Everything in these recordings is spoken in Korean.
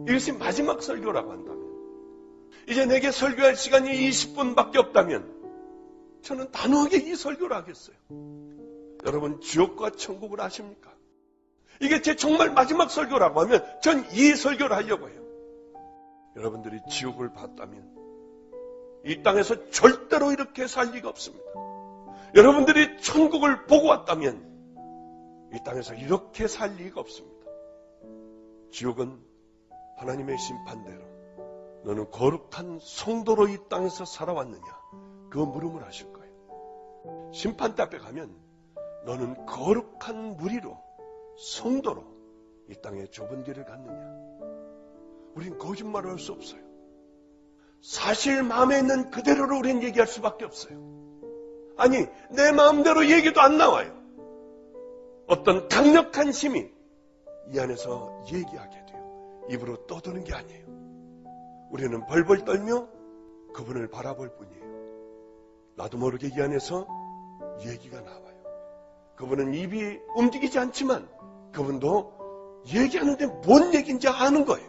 이것이 마지막 설교라고 한다면, 이제 내게 설교할 시간이 20분밖에 없다면 저는 단호하게 이 설교를 하겠어요. 여러분, 지옥과 천국을 아십니까? 이게 제 정말 마지막 설교라고 하면 전 이 설교를 하려고 해요. 여러분들이 지옥을 봤다면 이 땅에서 절대로 이렇게 살 리가 없습니다. 여러분들이 천국을 보고 왔다면 이 땅에서 이렇게 살 리가 없습니다. 지옥은 하나님의 심판대로 너는 거룩한 성도로 이 땅에서 살아왔느냐, 그 물음을 하실 거예요. 심판대 앞에 가면 너는 거룩한 무리로, 성도로 이 땅의 좁은 길을 갔느냐. 우린 거짓말을 할 수 없어요. 사실 마음에 있는 그대로를 우린 얘기할 수밖에 없어요. 아니, 내 마음대로 얘기도 안 나와요. 어떤 강력한 힘이 이 안에서 얘기하게 돼요. 입으로 떠드는 게 아니에요. 우리는 벌벌 떨며 그분을 바라볼 뿐이에요. 나도 모르게 이 안에서 얘기가 나와요. 그분은 입이 움직이지 않지만 그분도 얘기하는데 뭔 얘기인지 아는 거예요.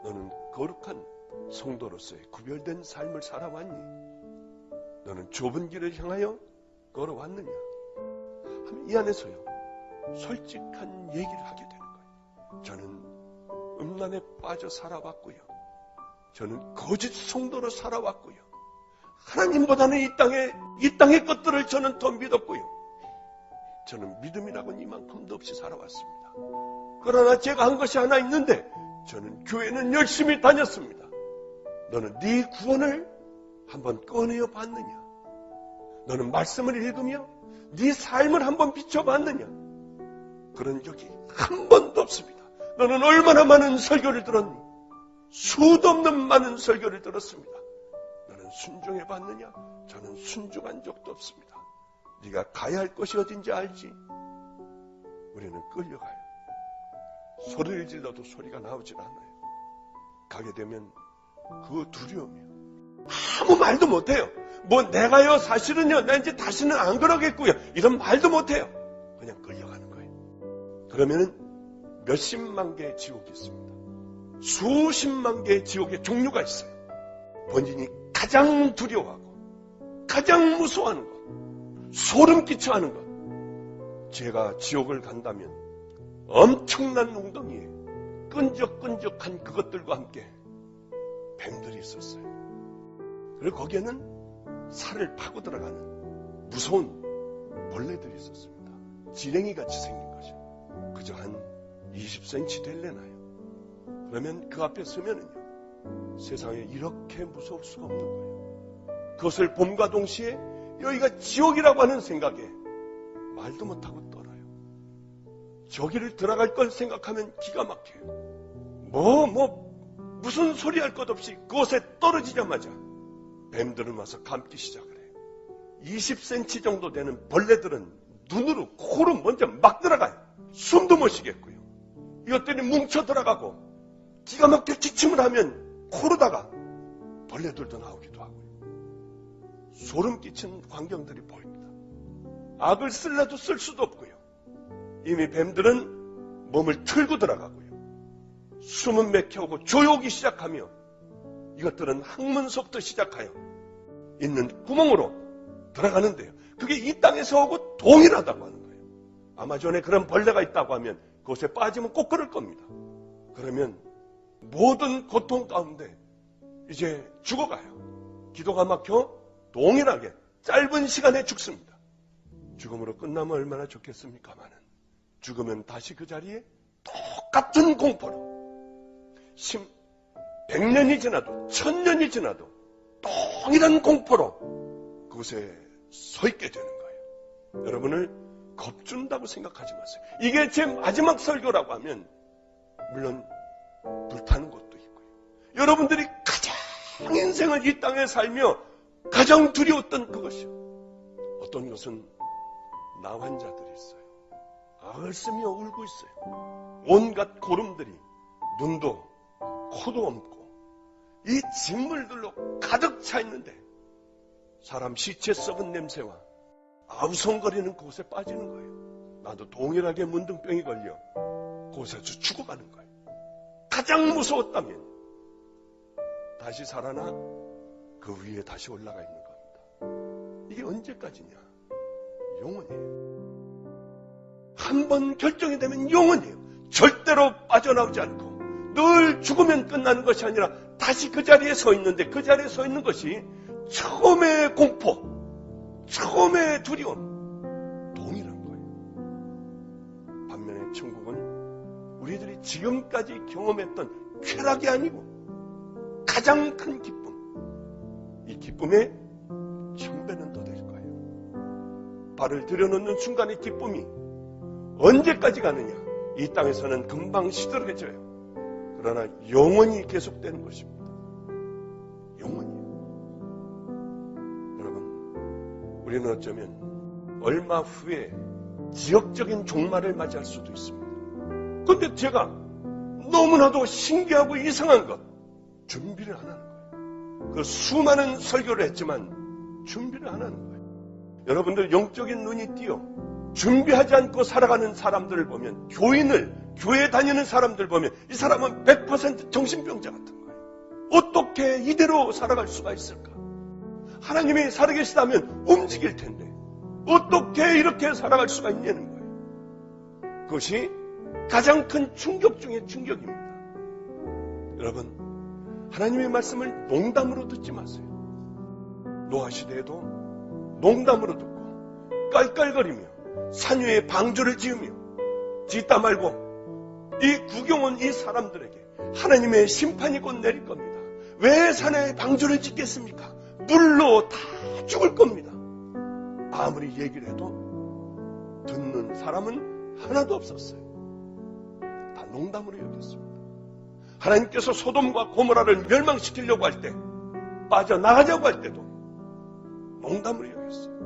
너는 거룩한 성도로서의 구별된 삶을 살아왔니? 너는 좁은 길을 향하여 걸어왔느냐? 이 안에서요, 솔직한 얘기를 하게 되는 거예요. 저는 음란에 빠져 살아왔고요. 저는 거짓 성도로 살아왔고요. 하나님보다는 이 땅의 것들을 저는 더 믿었고요. 저는 믿음이라고는 이만큼도 없이 살아왔습니다. 그러나 제가 한 것이 하나 있는데 저는 교회는 열심히 다녔습니다. 너는 네 구원을 한번 꺼내어 봤느냐? 너는 말씀을 읽으며 네 삶을 한번 비춰봤느냐? 그런 적이 한 번도 없습니다. 너는 얼마나 많은 설교를 들었니? 수도 없는 많은 설교를 들었습니다. 너는 순종해 봤느냐? 저는 순종한 적도 없습니다. 네가 가야 할 곳이 어딘지 알지? 우리는 끌려가요. 소리를 질러도 소리가 나오질 않아요. 가게 되면 그 두려움이요. 아무 말도 못해요. 뭐 내가요 사실은요 나 이제 다시는 안 그러겠고요. 이런 말도 못해요. 그냥 끌려가는 거예요. 그러면은 몇십만 개의 지옥이 있습니다. 수십만 개의 지옥의 종류가 있어요. 본인이 가장 두려워하고 가장 무서워하는 것, 소름 끼쳐 하는 것. 제가 지옥을 간다면 엄청난 웅덩이에 끈적끈적한 그것들과 함께 뱀들이 있었어요. 그리고 거기에는 살을 파고 들어가는 무서운 벌레들이 있었습니다. 지렁이같이 생긴 거죠. 그저 한 20cm 될래나요. 그러면 그 앞에 서면은요, 세상에 이렇게 무서울 수가 없는 거예요. 그것을 봄과 동시에 여기가 지옥이라고 하는 생각에 말도 못하고 떨어요. 저기를 들어갈 걸 생각하면 기가 막혀요. 무슨 소리 할 것 없이 그곳에 떨어지자마자 뱀들은 와서 감기 시작을 해요. 20cm 정도 되는 벌레들은 눈으로, 코로 먼저 막 들어가요. 숨도 못 쉬겠고요. 이것들이 뭉쳐 들어가고 기가 막혀 기침을 하면 코로다가 벌레들도 나오기도 하고요. 소름 끼치는 광경들이 보입니다. 악을 쓸래도 쓸 수도 없고요. 이미 뱀들은 몸을 틀고 들어가고요. 숨은 맥혀오고 조여오기 시작하며 이것들은 항문서부터 시작하여 있는 구멍으로 들어가는데요. 그게 이 땅에서 오고 동일하다고 하는 거예요. 아마존에 그런 벌레가 있다고 하면 그곳에 빠지면 꼭 그럴 겁니다. 그러면 모든 고통 가운데 이제 죽어가요. 기도가 막혀 동일하게 짧은 시간에 죽습니다. 죽음으로 끝나면 얼마나 좋겠습니까마는 죽으면 다시 그 자리에 똑같은 공포로 100년이 지나도 1000년이 지나도 동일한 공포로 그곳에 서 있게 되는 거예요. 여러분을 겁준다고 생각하지 마세요. 이게 제 마지막 설교라고 하면 물론 불타는 것도 있고요. 여러분들이 가장 인생을 이 땅에 살며 가장 두려웠던 그것이요. 어떤 것은 나 환자들이 있어요. 악을 쓰며 울고 있어요. 온갖 고름들이 눈도 코도 없고 이 직물들로 가득 차 있는데 사람 시체 썩은 냄새와 아우성거리는 그곳에 빠지는 거예요. 나도 동일하게 문둥병이 걸려 그곳에서 죽어가는 거예요. 가장 무서웠다면 다시 살아나 그 위에 다시 올라가 있는 겁니다. 이게 언제까지냐? 영원이에요. 한 번 결정이 되면 영원이에요. 절대로 빠져나오지 않고 늘 죽으면 끝나는 것이 아니라 다시 그 자리에 서 있는데, 그 자리에 서 있는 것이 처음의 공포, 처음의 두려움, 동일한 거예요. 반면에 천국은 우리들이 지금까지 경험했던 쾌락이 아니고 가장 큰 기쁨, 이 기쁨의 천배는 더 될 거예요. 발을 들여놓는 순간의 기쁨이 언제까지 가느냐? 이 땅에서는 금방 시들어져요. 그러나 영원히 계속되는 것입니다. 영원히요. 여러분, 우리는 어쩌면 얼마 후에 지역적인 종말을 맞이할 수도 있습니다. 그런데 제가 너무나도 신기하고 이상한 것, 준비를 안 하는 거예요. 그 수많은 설교를 했지만 준비를 안 하는 거예요. 여러분들 영적인 눈이 띄어 준비하지 않고 살아가는 사람들을 보면, 교회 다니는 사람들 보면 이 사람은 100% 정신병자 같은 거예요. 어떻게 이대로 살아갈 수가 있을까? 하나님이 살아계시다면 움직일 텐데 어떻게 이렇게 살아갈 수가 있냐는 거예요. 그것이 가장 큰 충격 중의 충격입니다. 여러분, 하나님의 말씀을 농담으로 듣지 마세요. 노아 시대에도 농담으로 듣고 깔깔거리며 산 위에 방주를 지으며 짓다 말고 이 구경 온 이 사람들에게 하나님의 심판이 곧 내릴 겁니다. 왜 산에 방주를 짓겠습니까? 물로 다 죽을 겁니다. 아무리 얘기를 해도 듣는 사람은 하나도 없었어요. 다 농담으로 여겼습니다. 하나님께서 소돔과 고모라를 멸망시키려고 할 때, 빠져나가자고 할 때도 농담으로 여겼어요.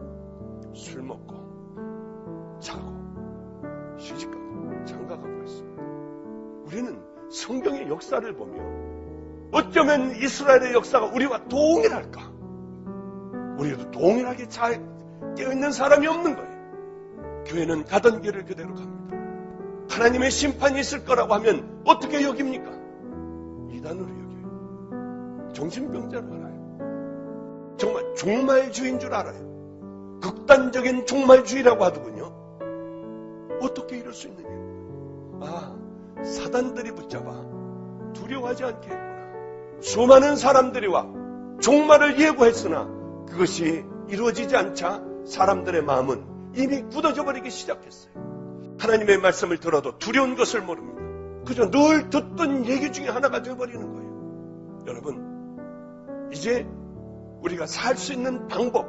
술 먹고 자고 시집가고 장가가고 했습니다. 우리는 성경의 역사를 보며 어쩌면 이스라엘의 역사가 우리와 동일할까? 우리도 동일하게 잘 깨어있는 사람이 없는 거예요. 교회는 가던 길을 그대로 갑니다. 하나님의 심판이 있을 거라고 하면 어떻게 여깁니까? 이단으로 여겨요. 정신병자로 알아요. 정말 종말주의인 줄 알아요. 극단적인 종말주의라고 하더군요. 어떻게 이럴 수 있느냐? 사단들이 붙잡아 두려워하지 않게 했구나. 수많은 사람들이 와 종말을 예고했으나 그것이 이루어지지 않자 사람들의 마음은 이미 굳어져 버리기 시작했어요. 하나님의 말씀을 들어도 두려운 것을 모릅니다. 그저 늘 듣던 얘기 중에 하나가 되어버리는 거예요. 여러분, 이제 우리가 살 수 있는 방법,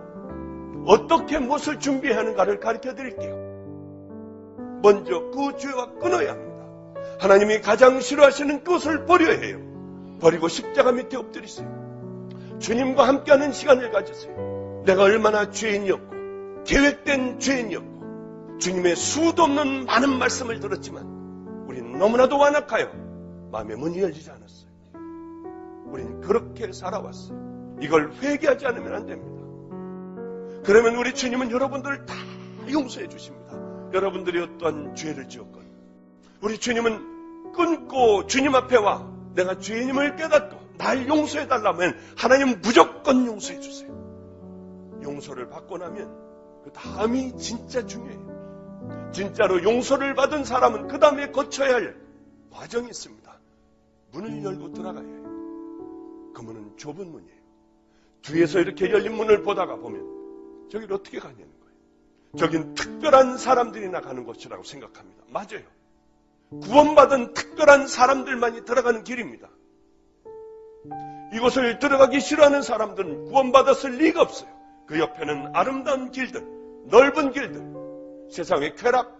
어떻게 무엇을 준비해야 하는가를 가르쳐 드릴게요. 먼저 그 죄와 끊어야 합니다. 하나님이 가장 싫어하시는 것을 버려야 해요. 버리고 십자가 밑에 엎드리세요. 주님과 함께하는 시간을 가지세요. 내가 얼마나 죄인이었고 계획된 죄인이었고 주님의 수도 없는 많은 말씀을 들었지만 우리는 너무나도 완악하여 마음의 문이 열리지 않았어요. 우리는 그렇게 살아왔어요. 이걸 회개하지 않으면 안 됩니다. 그러면 우리 주님은 여러분들을 다 용서해 주십니다. 여러분들이 어떠한 죄를 지었건 우리 주님은 끊고 주님 앞에 와 내가 죄인임을 깨닫고 날 용서해 달라면 하나님은 무조건 용서해 주세요. 용서를 받고 나면 그 다음이 진짜 중요해요. 진짜로 용서를 받은 사람은 그 다음에 거쳐야 할 과정이 있습니다. 문을 열고 들어가야 해요. 그 문은 좁은 문이에요. 뒤에서 이렇게 열린 문을 보다가 보면 저기를 어떻게 가냐는 거예요. 저긴 특별한 사람들이나 가는 곳이라고 생각합니다. 맞아요. 구원받은 특별한 사람들만이 들어가는 길입니다. 이곳을 들어가기 싫어하는 사람들은 구원받았을 리가 없어요. 그 옆에는 아름다운 길들, 넓은 길들, 세상의 쾌락,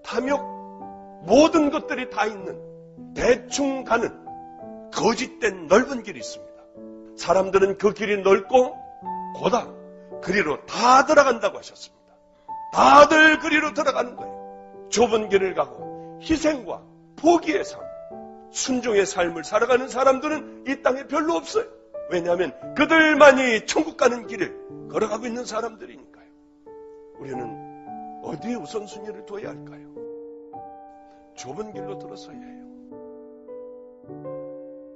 탐욕, 모든 것들이 다 있는 대충 가는 거짓된 넓은 길이 있습니다. 사람들은 그 길이 넓고 고다 그리로 다 들어간다고 하셨습니다. 다들 그리로 들어가는 거예요. 좁은 길을 가고 희생과 포기의 삶, 순종의 삶을 살아가는 사람들은 이 땅에 별로 없어요. 왜냐하면 그들만이 천국 가는 길을 걸어가고 있는 사람들이니까요. 우리는 어디에 우선순위를 둬야 할까요? 좁은 길로 들어서야 해요.